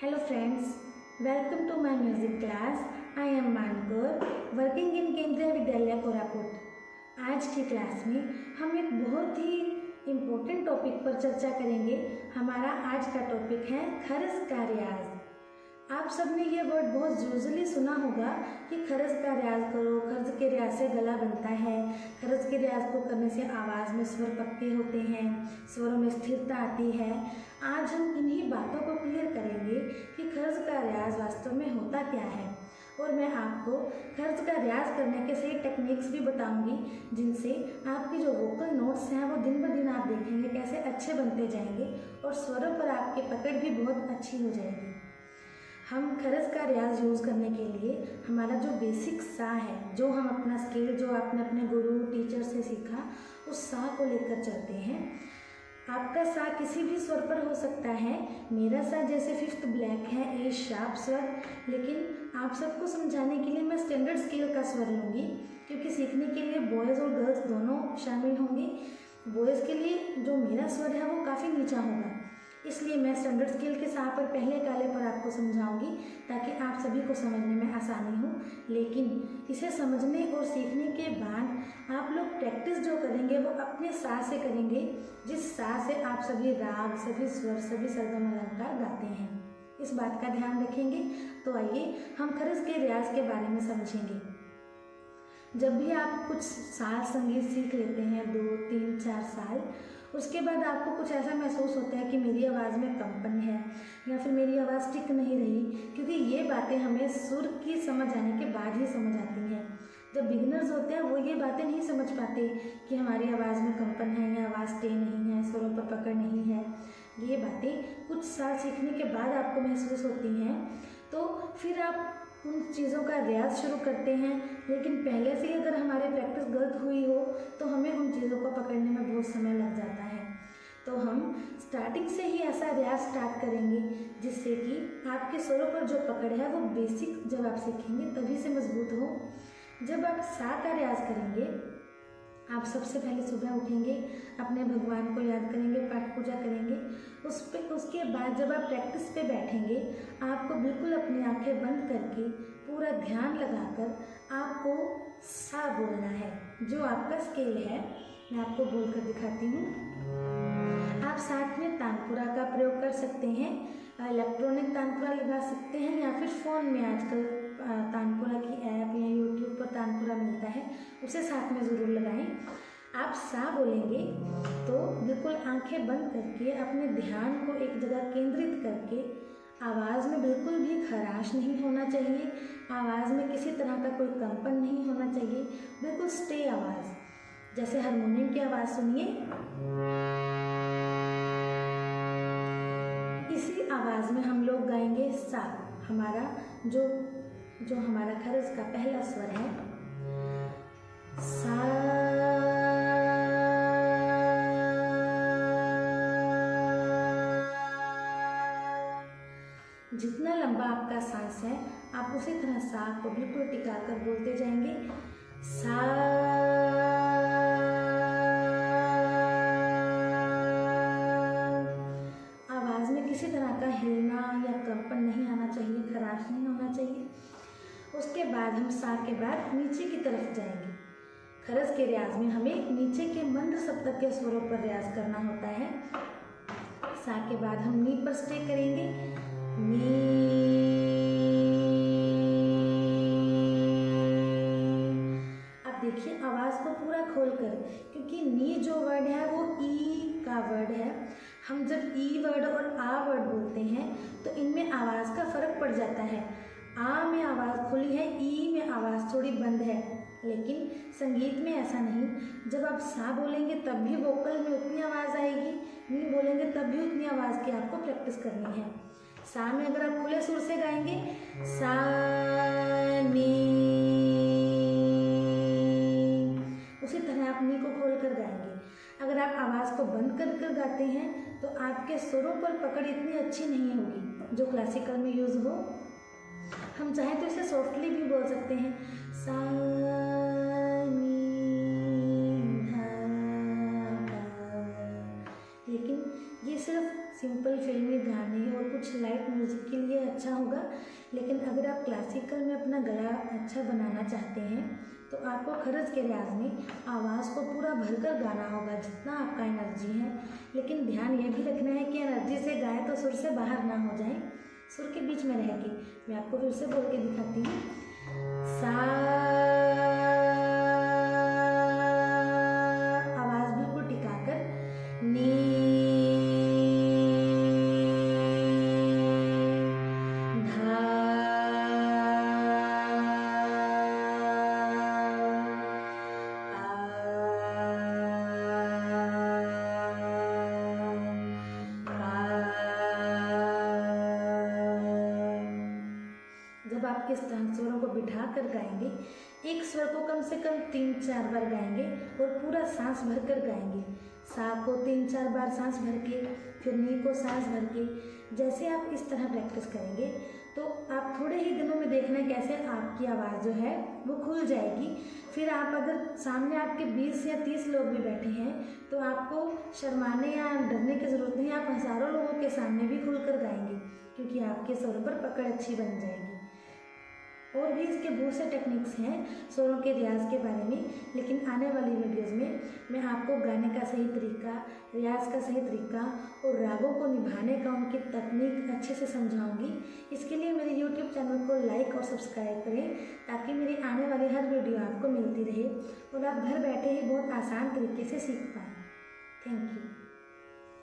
Hello friends, welcome to my music class. I am Mankur, working in केंद्रीय विद्यालय कोरापुट। आज की क्लास में हम एक बहुत ही इम्पोर्टेंट टॉपिक पर चर्चा करेंगे। हमारा आज का टॉपिक है खरज का रियाज। आप सबने ये वर्ड बहुत यूजुअली सुना होगा कि खरज का रियाज करो, खरज के रियाज से गला बनता है, खरज के रियाज को करने से आवाज़ में स्वर पक्के होते हैं, स्वरों में स्थिरता आती है। आज हम इन्हीं बातों को क्लियर करेंगे कि खरज का रियाज वास्तव में होता क्या है, और मैं आपको खरज का रियाज करने के सही टेक्निक्स भी बताऊंगी, जिनसे आपकी जो वोकल नोट्स हैं वो दिन ब दिन आप देखेंगे कैसे अच्छे बनते जाएंगे और स्वरों पर आपकी पकड़ भी बहुत अच्छी हो जाएगी। हम खरज का रियाज यूज़ करने के लिए हमारा जो बेसिक सा है, जो हम अपना स्केल जो आपने अपने गुरु टीचर से सीखा, उस सा को लेकर चलते हैं। आपका सा किसी भी स्वर पर हो सकता है। मेरा सा जैसे फिफ्थ ब्लैक है, ए शार्प स्वर, लेकिन आप सबको समझाने के लिए मैं स्टैंडर्ड स्केल का स्वर लूँगी, क्योंकि सीखने के लिए बॉयज़ और गर्ल्स दोनों शामिल होंगे। बॉयज़ के लिए जो मेरा स्वर है वो काफ़ी नीचा होगा, इसलिए मैं स्टैंडर्ड स्केल के सा पर पहले काले पर आपको समझाऊंगी, ताकि आप सभी को समझने में आसानी हो। लेकिन इसे समझने और सीखने के बाद आप लोग प्रैक्टिस जो करेंगे वो अपने सा से करेंगे, जिस सा से आप सभी राग, सभी स्वर, सभी सरगम अलंकार गाते हैं। इस बात का ध्यान रखेंगे। तो आइए हम खरज के रियाज के बारे में समझेंगे। जब भी आप कुछ साल संगीत सीख लेते हैं, 2, 3, 4 साल, उसके बाद आपको कुछ ऐसा महसूस होता है कि मेरी आवाज़ में कंपन है या फिर मेरी आवाज़ टिक नहीं रही, क्योंकि ये बातें हमें सुर की समझ आने के बाद ही समझ आती हैं। जब बिगिनर्स होते हैं वो ये बातें नहीं समझ पाते कि हमारी आवाज़ में कंपन है या आवाज़ स्टे नहीं है, स्वरों पर पकड़ नहीं है। ये बातें कुछ साल सीखने के बाद आपको महसूस होती हैं, तो फिर आप उन चीज़ों का रियाज शुरू करते हैं। लेकिन पहले से ही अगर हमारी प्रैक्टिस गलत हुई हो तो हमें उन चीज़ों को पकड़ने में बहुत समय लग जाता है। तो हम स्टार्टिंग से ही ऐसा रियाज स्टार्ट करेंगे जिससे कि आपके स्वरों पर जो पकड़ है वो बेसिक जब आप सीखेंगे तभी से मजबूत हो। जब आप सा का रियाज करेंगे, आप सबसे पहले सुबह उठेंगे, अपने भगवान को याद करेंगे, पाठ पूजा करेंगे। उसके बाद जब आप प्रैक्टिस पे बैठेंगे, आपको बिल्कुल अपनी आंखें बंद करके पूरा ध्यान लगाकर आपको सा बोलना है। जो आपका स्केल है मैं आपको बोलकर दिखाती हूँ। आप साथ में तानपुरा का प्रयोग कर सकते हैं, इलेक्ट्रॉनिक तानपुरा लगा सकते हैं, या फिर फ़ोन में आजकल तानपुरा की ऐप या यूट्यूब पर तानपुरा मिलता है, उसे साथ में ज़रूर लगाएं। आप सा बोलेंगे तो बिल्कुल आंखें बंद करके अपने ध्यान को एक जगह केंद्रित करके, आवाज़ में बिल्कुल भी खराश नहीं होना चाहिए, आवाज़ में किसी तरह का कोई कंपन नहीं होना चाहिए, बिल्कुल स्टे आवाज़। जैसे हारमोनियम की आवाज़ सुनिए, इसी आवाज़ में हम लोग गाएंगे सा। हमारा जो हमारा खरज का पहला स्वर है सा। जितना लंबा आपका सांस है आप उसी तरह सा को बिल्कुल टिकाकर बोलते जाएंगे, सा। आवाज़ में किसी तरह का हिलना या कंपन नहीं आना चाहिए, खराश नहीं होना चाहिए। उसके बाद हम सा के बाद नीचे की तरफ जाएंगे। खरज के रियाज में हमें नीचे के मंद सप्तक के स्वरों पर रियाज करना होता है। सा के बाद हम नी पर स्टे करेंगे, नी। अब देखिए आवाज़ को पूरा खोलकर, क्योंकि नी जो वर्ड है वो ई का वर्ड है। हम जब ई वर्ड और आ वर्ड बोलते हैं तो इनमें आवाज़ का फर्क पड़ जाता है। आ में आवाज़ खुली है, ई में आवाज़ थोड़ी बंद है, लेकिन संगीत में ऐसा नहीं। जब आप सा बोलेंगे तब भी वोकल में उतनी आवाज़ आएगी, नी बोलेंगे तब भी उतनी आवाज़ की आपको प्रैक्टिस करनी है। सा में अगर आप खुले सुर से गाएंगे, सा नी, उसी तरह आप नी को खोल कर गाएंगे। अगर आप आवाज़ को बंद कर कर गाते हैं तो आपके सुरों पर पकड़ इतनी अच्छी नहीं होगी जो क्लासिकल में यूज़ हो। हम चाहें तो इसे सॉफ्टली भी बोल सकते हैं, सा नी धा पा, लेकिन ये सिर्फ सिंपल फिल्मी गाने और कुछ लाइट म्यूज़िक के लिए अच्छा होगा, लेकिन अगर आप क्लासिकल में अपना गला अच्छा बनाना चाहते हैं तो आपको खरज के रियाज में आवाज़ को पूरा भरकर गाना होगा जितना आपका एनर्जी है। लेकिन ध्यान ये भी रखना है कि एनर्जी से गाएं तो सुर से बाहर ना हो जाएं, सुर के बीच में रह के। मैं आपको फिर से बोल के दिखाती हूँ। सा, आवाज़ बिल्कुल टिकाकर, नी, धा, जब आप किस स्वरों को बिठा कर गाएंगे, एक स्वर को कम से कम 3-4 बार गाएंगे और पूरा सांस भरकर गाएंगे। सा को 3-4 बार सांस भर के, फिर नी को सांस भर के। जैसे आप इस तरह प्रैक्टिस करेंगे तो आप थोड़े ही दिनों में देखना कैसे आपकी आवाज़ जो है वो खुल जाएगी। फिर आप अगर सामने आपके 20 या 30 लोग भी बैठे हैं तो आपको शर्माने या डरने की ज़रूरत नहीं, आप हज़ारों लोगों के सामने भी खुलकर गाएंगे क्योंकि आपके स्वरों पर पकड़ अच्छी बन जाएगी। और भी इसके बहुत से टेक्निक्स हैं स्वरों के रियाज के बारे में, लेकिन आने वाली वीडियोज़ में मैं आपको गाने का सही तरीका, रियाज का सही तरीका और रागों को निभाने का उनकी तकनीक अच्छे से समझाऊंगी। इसके लिए मेरे YouTube चैनल को लाइक और सब्सक्राइब करें ताकि मेरी आने वाली हर वीडियो आपको मिलती रहे और आप घर बैठे ही बहुत आसान तरीके से सीख पाएँ। Thank you.